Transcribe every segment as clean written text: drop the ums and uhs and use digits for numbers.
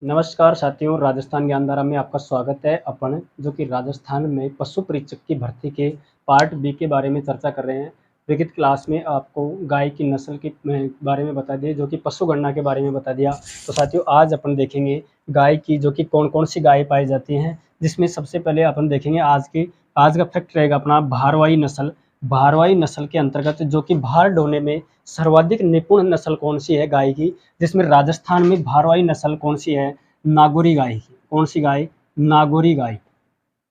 नमस्कार साथियों, राजस्थान ज्ञानधारा में आपका स्वागत है। अपन जो कि राजस्थान में पशु परीक्षक की भर्ती के पार्ट बी के बारे में चर्चा कर रहे हैं। विगत क्लास में आपको गाय की नस्ल के बारे में बता दिया, जो कि पशु गणना के बारे में बता दिया। तो साथियों, आज अपन देखेंगे गाय की जो कि कौन कौन सी गाय पाई जाती हैं, जिसमें सबसे पहले अपन देखेंगे आज का फैक्ट रहेगा अपना भारवाही नस्ल। भारवाही नस्ल के अंतर्गत जो कि भार ढोने में सर्वाधिक निपुण नस्ल कौन सी है गाय की, जिसमें राजस्थान में भारवाही नस्ल कौन सी है? नागौरी गाय की। कौन सी गाय? नागौरी गाय।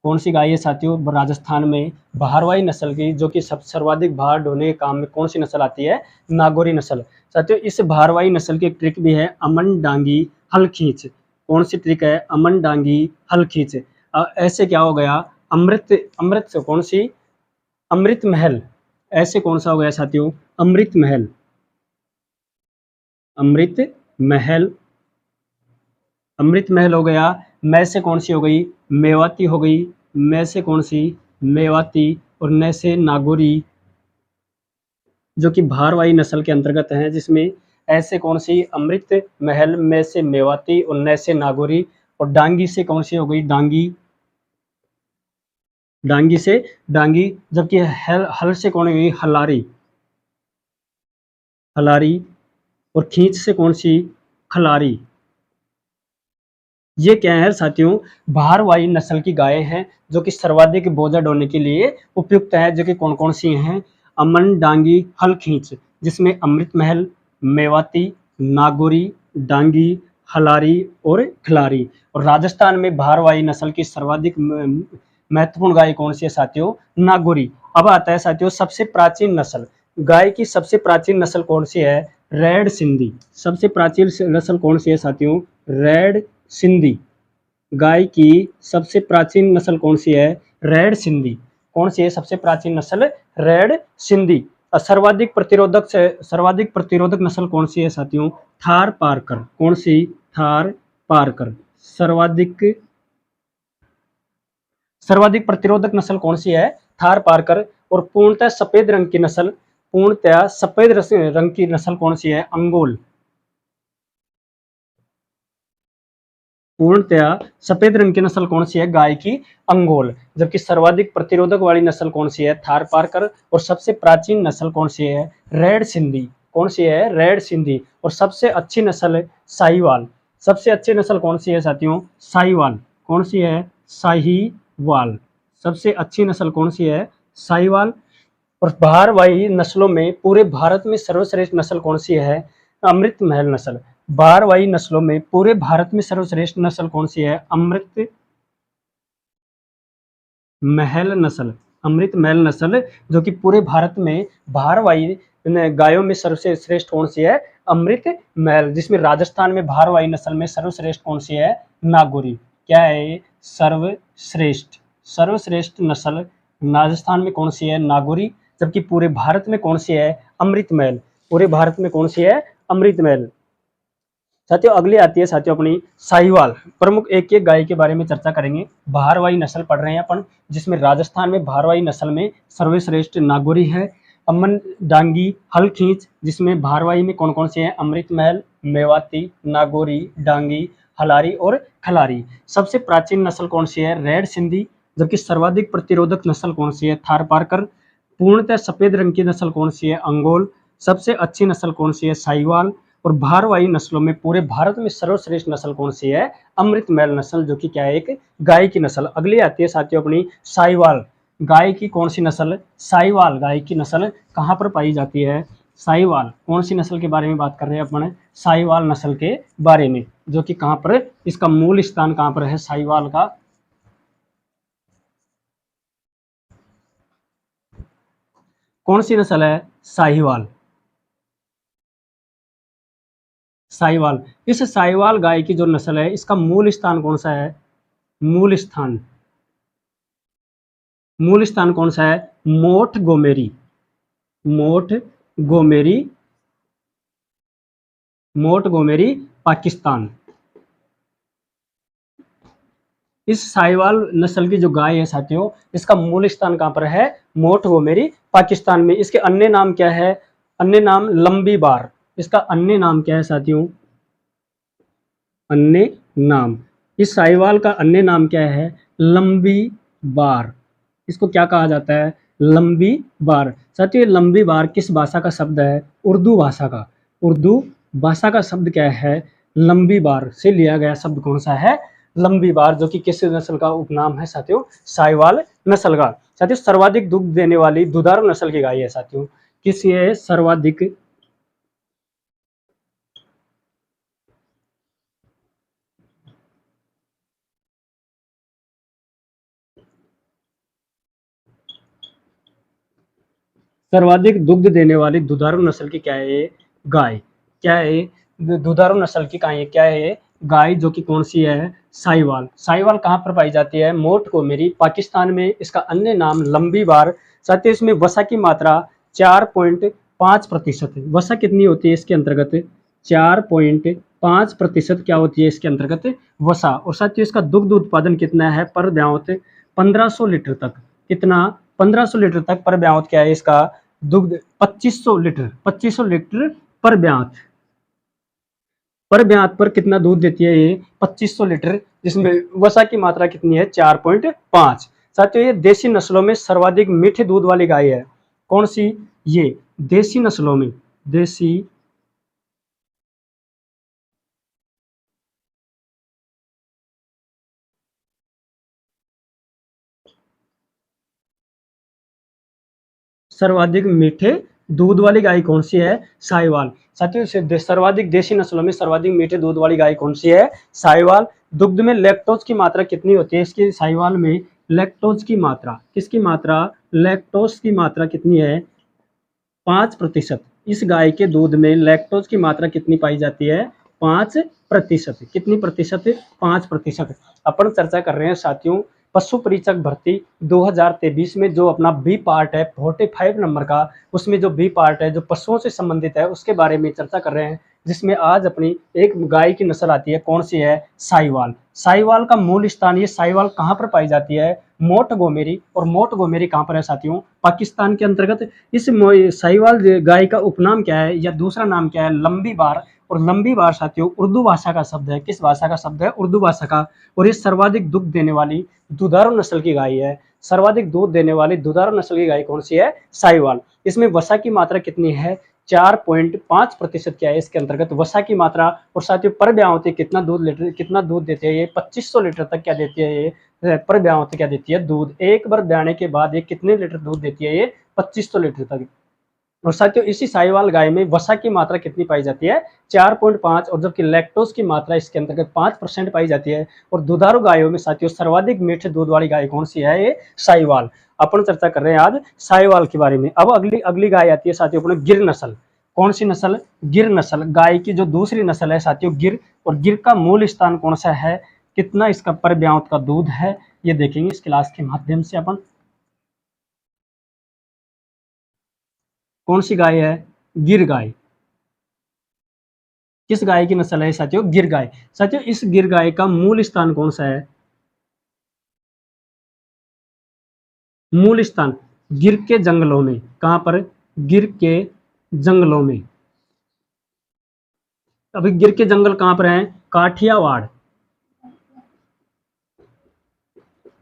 कौन सी गाय है साथियों? राजस्थान में भारवाही नस्ल की जो कि सर्वाधिक भार ढोने के काम में कौन सी नस्ल आती है? नागौरी नस्ल। साथियों, इस भारवाही नस्ल की ट्रिक भी है अमन डांगी हल खींच। कौन सी ट्रिक है? अमन डांगी हल खींच। ऐसे क्या हो गया? अमृत अमृत से कौन सी? अमृत महल। ऐसे कौन सा हो गया साथियों? अमृत महल। अमृत महल। अमृत महल हो गया। मैं से कौन सी हो गई? मेवाती हो गई। मैं से कौन सी? मेवाती। और न से नागौरी, जो कि भारवाही नस्ल के अंतर्गत हैं, जिसमें ऐसे कौन सी? अमृत महल, में से मेवाती और न से नागौरी। और डांगी से कौन सी हो गई? डांगी। डांगी से डांगी, जबकि हल से कौन हो गई? हलारी। हलारी। और खींच से कौन सी? खलारी। ये क्या है साथियों? भारवाही नस्ल की गायें हैं जो कि सर्वाधिक बोझा ढोने के लिए उपयुक्त है, जो कि कौन कौन सी हैं? अमन डांगी हल खींच, जिसमें अमृत महल, मेवाती, नागौरी, डांगी, हलारी और खलारी। और राजस्थान में भारवाही नस्ल की सर्वाधिक महत्वपूर्ण गाय कौन सी है साथियों? नागौरी। अब आता है साथियों सबसे प्राचीन नस्ल। गाय की सबसे प्राचीन नस्ल कौन सी है? रेड सिंधी। सबसे प्राचीन नस्ल कौन सी है साथियों? रेड सिंधी। गाय की सबसे प्राचीन नस्ल कौन सी है? रेड सिंधी। कौन सी है सबसे प्राचीन नस्ल? रेड सिंधी। सर्वाधिक प्रतिरोधक नस्ल कौन सी है साथियों? थार पारकर। कौन सी? थार पारकर। सर्वाधिक प्रतिरोधक नस्ल कौन सी है? थार पारकर। और पूर्णतः सफेद रंग की नस्ल, पूर्णतः सफेद रंग की नस्ल कौन सी है? अंगोल। पूर्णतया सफेद रंग की नस्ल कौन सी है? गाय की अंगोल। जबकि सर्वाधिक प्रतिरोधक वाली नस्ल कौन सी है? थार पारकर। और सबसे प्राचीन नस्ल कौन सी है? रेड सिंधी। कौन सी है? रेड सिंधी। और सबसे अच्छी नस्ल साहिवाल। सबसे अच्छी नस्ल कौन सी है साथियों? साहिवाल। कौन सी है? साहिवाल। सबसे अच्छी नस्ल कौन सी है? साहिवाल। और भारवाही नस्लों में पूरे भारत में सर्वश्रेष्ठ नस्ल कौन सी है? अमृत महल नस्ल। भारवाही नस्लों में पूरे भारत में सर्वश्रेष्ठ नस्ल कौन सी है? अमृत महल नस्ल। अमृत महल नस्ल, जो कि पूरे भारत में भारवाही गायों में सबसे श्रेष्ठ कौन सी है? अमृत महल। जिसमें राजस्थान में भारवाही नस्ल में सर्वश्रेष्ठ कौन सी है? नागौरी। क्या है? सर्वश्रेष्ठ। सर्वश्रेष्ठ नस्ल राजस्थान में कौन सी है? नागौरी। जबकि पूरे भारत में कौन सी है? अमृत महल। पूरे भारत में कौन सी है? अमृत महल। साथियों, अगली आती है साथियों अपनी साहिवाल। प्रमुख एक एक गाय के बारे में चर्चा करेंगे। भारवाही नस्ल पढ़ रहे हैं अपन, जिसमें राजस्थान में भारवाही नस्ल में सर्वश्रेष्ठ नागौरी है। अमन डांगी हल खींच, जिसमें भारवाही में कौन कौन से हैं? अमृत महल, मेवाती, नागौरी, डांगी, हलारी और खलारी। सबसे प्राचीन नस्ल कौन सी है? रेड सिंधी। जबकि सर्वाधिक प्रतिरोधक नस्ल कौन सी है? थार पारकर। पूर्णतः सफेद रंग की नस्ल कौन सी है? अंगोल। सबसे अच्छी नस्ल कौन सी है? साहिवाल। और भारवाही नस्लों में पूरे भारत में सर्वश्रेष्ठ नस्ल कौन सी है? अमृत महल नस्ल, जो कि क्या है? एक गाय की नस्ल। अगली आती है साथियों अपनी साहिवाल। गाय की कौन सी नस्ल? साहिवाल गाय की नस्ल कहाँ पर पाई जाती है? साहिवाल। कौन सी नस्ल के बारे में बात कर रहे हैं अपन? साहिवाल नस्ल के बारे में, जो कि कहाँ पर, इसका मूल स्थान कहाँ पर है साहिवाल का? कौन सी नस्ल है? साहिवाल। साहिवाल। इस साहिवाल गाय की जो नस्ल है, इसका मूल स्थान कौन सा है? मूल स्थान। मूल स्थान कौन सा है? मोठ गोमेरी। मोठ गोमेरी। मोठ गोमेरी, पाकिस्तान। इस साहिवाल नस्ल की जो गाय है साथियों, इसका मूल स्थान कहां पर है? मोठ गोमेरी, पाकिस्तान में। इसके अन्य नाम क्या है? अन्य नाम लंबी बार। इसका अन्य नाम क्या है साथियों? अन्य नाम। इस साहिवाल का अन्य नाम क्या है? लंबी बार। इसको क्या कहा जाता है? लंबी बार। साथियों, ये लंबी बार किस भाषा का शब्द है? उर्दू भाषा का। उर्दू भाषा का शब्द क्या है? लंबी बार से लिया गया शब्द कौन सा है? लंबी बार, जो कि किस नस्ल का उपनाम है साथियों? साहिवाल नस्ल का। साथियों, सर्वाधिक दूध देने वाली दुधारू नस्ल की गाय है साथियों। किस ये सर्वाधिक सर्वाधिक दुग्ध देने वाली दुधारू नस्ल की क्या है ये? गाय। क्या है ये? दुधारू नस्ल की गाय क्या है ये? गाय, जो कि कौन सी है? साहिवाल। साहिवाल कहाँ पर पाई जाती है? मोट गोमेरी, पाकिस्तान में। इसका अन्य नाम लंबी बार। साथ ही इसमें वसा की मात्रा 4.5% है। वसा कितनी होती है इसके अंतर्गत? 4.5% क्या होती है इसके अंतर्गत? वसा। और साथ ही इसका दुग्ध उत्पादन कितना है पर ब्यावत? 1500 लीटर तक। कितना? 1500 लीटर तक पर ब्यावत क्या है इसका दुग्ध? 2500 लीटर पर ब्यात। पर ब्यात पर कितना दूध देती है ये? 2500 लीटर, जिसमें वसा की मात्रा कितनी है? 4.5। साथियों, ये देसी नस्लों में सर्वाधिक मीठे दूध वाली गाय है। कौन सी? ये देसी नस्लों में, देसी सर्वाधिक मीठे दूध वाली गाय कौन सी है? साहिवाल। साथियों, सर्वाधिक देशी नस्लों में सर्वाधिक मीठे दूध वाली गाय कौन सी है? साहिवाल। दुग्ध में लैक्टोज की मात्रा कितनी होती है इसकी साहिवाल में? लैक्टोज की मात्रा, किसकी मात्रा? लैक्टोज की मात्रा कितनी है? 5%। इस गाय के दूध में लैक्टोज की मात्रा कितनी पाई जाती है? 5%। कितनी प्रतिशत? 5%। अपन चर्चा कर रहे हैं साथियों पशु परीक्षक भर्ती 2023 में, जो अपना बी पार्ट है 45 नंबर का, उसमें जो बी पार्ट है जो पशुओं से संबंधित है उसके बारे में चर्चा कर रहे हैं, जिसमें आज अपनी एक गाय की नस्ल आती है। कौन सी है? साहिवाल। साहिवाल का मूल स्थान, ये साहिवाल कहाँ पर पाई जाती है? मोट गोमेरी। और मोट गोमेरी कहाँ पर है साथियों? पाकिस्तान के अंतर्गत। इस साहिवाल गाय का उपनाम क्या है या दूसरा नाम क्या है? लंबी बार। और लंबी बार साथियों उर्दू भाषा का शब्द है। किस भाषा का शब्द है? उर्दू भाषा का। और ये सर्वाधिक दुग्ध देने वाली दुधारू नस्ल की गाय है। सर्वाधिक दूध देने वाली दुधारू नस्ल की गाय कौन सी है? साहिवाल। इसमें वसा की मात्रा कितनी है? 4.5% क्या है इसके अंतर्गत? वसा की मात्रा। और साथियों पर ब्यावती कितना दूध लीटर, कितना दूध देती है ये? 2500 लीटर तक क्या देती है ये? पर ब्यावती क्या देती है? दूध। एक बार ब्याने के बाद ये कितने लीटर दूध देती है ये? 2500 लीटर तक। और साथियों इसी साहिवाल गाय में वसा की मात्रा कितनी पाई जाती है? 4.5। और जबकि लैक्टोज की मात्रा इसके अंतर्गत 5% पाई जाती है। और दुधारू गायों में साथियों सर्वाधिक मीठे दूध वाली गाय कौन सी है? ये साहिवाल। अपन चर्चा कर रहे हैं आज साहिवाल के बारे में। अब अगली अगली गाय आती है साथियों अपने गिर नस्ल। कौन सी नस्ल? गिर नस्ल। गाय की जो दूसरी नस्ल है साथियों गिर। और गिर का मूल स्थान कौन सा है? कितना इसका पर ब्यावत का दूध है, ये देखेंगे इस क्लास के माध्यम से अपन। कौन सी गाय है? गिर गाय। किस गाय की नस्ल है साथियों? गिर गाय। साथियों इस गिर गाय का मूल स्थान कौन सा है? मूल स्थान गिर के जंगलों में। कहां पर? गिर के जंगलों में। अभी गिर के जंगल कहां पर हैं? काठियावाड़।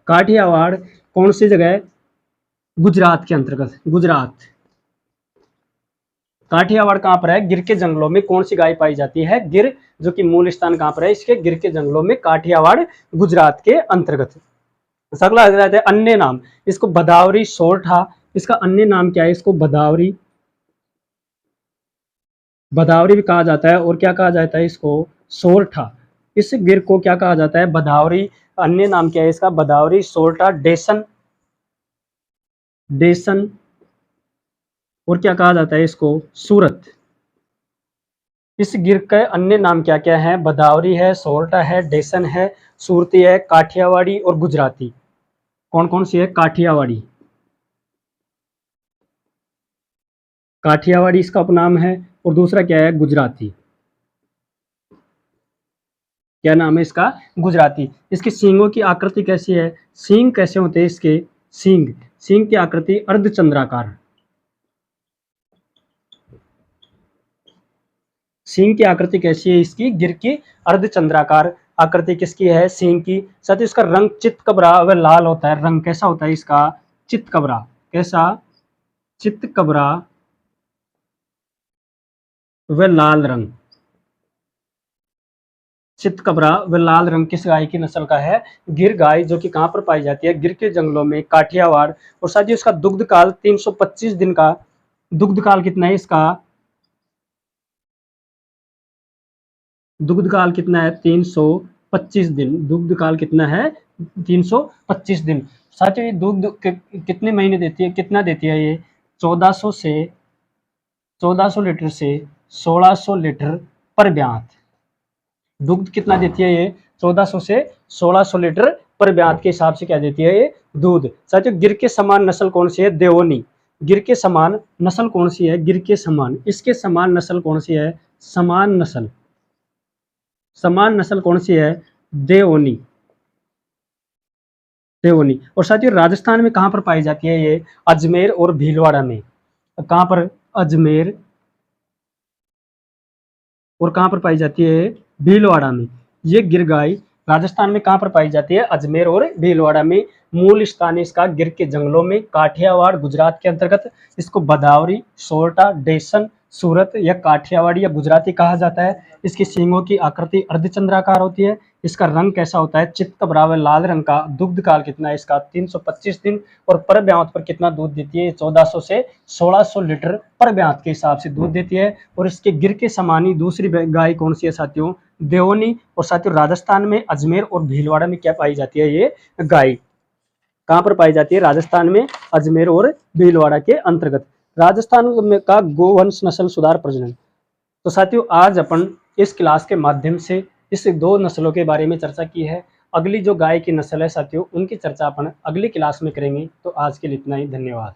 काठियावाड़ कौन सी जगह है? गुजरात के अंतर्गत। गुजरात। काठियावाड़ कहां पर है? गिर के जंगलों में। कौन सी गाय पाई जाती है? गिर। जो कि मूल स्थान कहां पर है इसके? गिर के जंगलों में, काठियावाड़, गुजरात के अंतर्गत। अगला है अन्य नाम। इसको भदावरी सोरठा। इसका अन्य नाम क्या है? इसको भदावरी, भदावरी भी कहा जाता है। और क्या कहा जाता है इसको? सोरठा। इस गिर को क्या कहा जाता है? भदावरी। अन्य नाम क्या है इसका? भदावरी, सोरठा, डेसन, डेसन। और क्या कहा जाता है इसको? सूरत। इस गिर के अन्य नाम क्या क्या है? भदावरी है, सोरठा है, डेसन है, सूरती है, काठियावाड़ी और गुजराती। कौन कौन सी है? काठियावाड़ी। काठियावाड़ी इसका उपनाम है। और दूसरा क्या है? गुजराती। क्या नाम है इसका? गुजराती। इसके सींगों की आकृति कैसी है? सींग कैसे होते हैं इसके? सींग, सींग की आकृति अर्धचंद्राकार। सींग की आकृति कैसी है इसकी? गिर की अर्धचंद्राकार। आकृति किसकी है, सींग की। साथियों इसका रंग चितकबरा व लाल होता है। रंग कैसा होता है इसका, चितकबरा। कैसा, चितकबरा व लाल रंग। चितकबरा व लाल रंग किस गाय की नस्ल का है, गिर गाय, जो कि कहां पर पाई जाती है, गिर के जंगलों में, काठियावाड़। और साथियों इसका दुग्ध काल 325 दिन का, दुग्ध काल कितना है इसका, दुग्ध काल कितना है, 325 दिन। दुग्ध काल कितना है, 325 दिन। साथियों ये दूध कितने महीने देती है, कितना देती है ये, 1400 लीटर से 1600 लीटर पर ब्यात। दुग्ध कितना देती है ये, 1400 से 1600 लीटर पर ब्यात के हिसाब से क्या देती है ये, दूध। साथियों गिर के समान नस्ल कौन सी है, देवनी। गिर के समान नस्ल कौन सी है, गिर के समान, इसके समान नस्ल कौन सी है, समान नस्ल, समान नस्ल कौन सी है, देवनी। देवनी। और साथियों राजस्थान में कहां पर पाई जाती है ये, अजमेर और भीलवाड़ा में। कहां पर, अजमेर और कहां पर पाई जाती है, भीलवाड़ा में। ये गिर गाय राजस्थान में कहां पर पाई जाती है, अजमेर और भीलवाड़ा में। मूल स्थान इसका गिर के जंगलों में, काठियावाड़ गुजरात के अंतर्गत। इसको बदावरी, सोरठा, डेसन, सूरत या काठियावाड़ी या गुजराती कहा जाता है। इसकी सींगों की आकृति अर्धचंद्राकार होती है। इसका रंग कैसा होता है, चितकबरा व लाल रंग का। दुग्ध काल कितना है इसका, 325 दिन। और पर ब्यात पर कितना दूध देती है, 1400 से 1600 लीटर पर ब्यात के हिसाब से दूध देती है। और इसके गिर के समानी दूसरी गाय कौन सी है साथियों, देवनी। और साथियों राजस्थान में अजमेर और भीलवाड़ा में क्या पाई जाती है ये गाय, कहां पर पाई जाती है, राजस्थान में अजमेर और भीलवाड़ा के अंतर्गत। राजस्थान में का गोवंश नस्ल सुधार प्रजनन। तो साथियों आज अपन इस क्लास के माध्यम से इस दो नस्लों के बारे में चर्चा की है। अगली जो गाय की नस्ल है साथियों, उनकी चर्चा अपन अगली क्लास में करेंगे। तो आज के लिए इतना ही, धन्यवाद।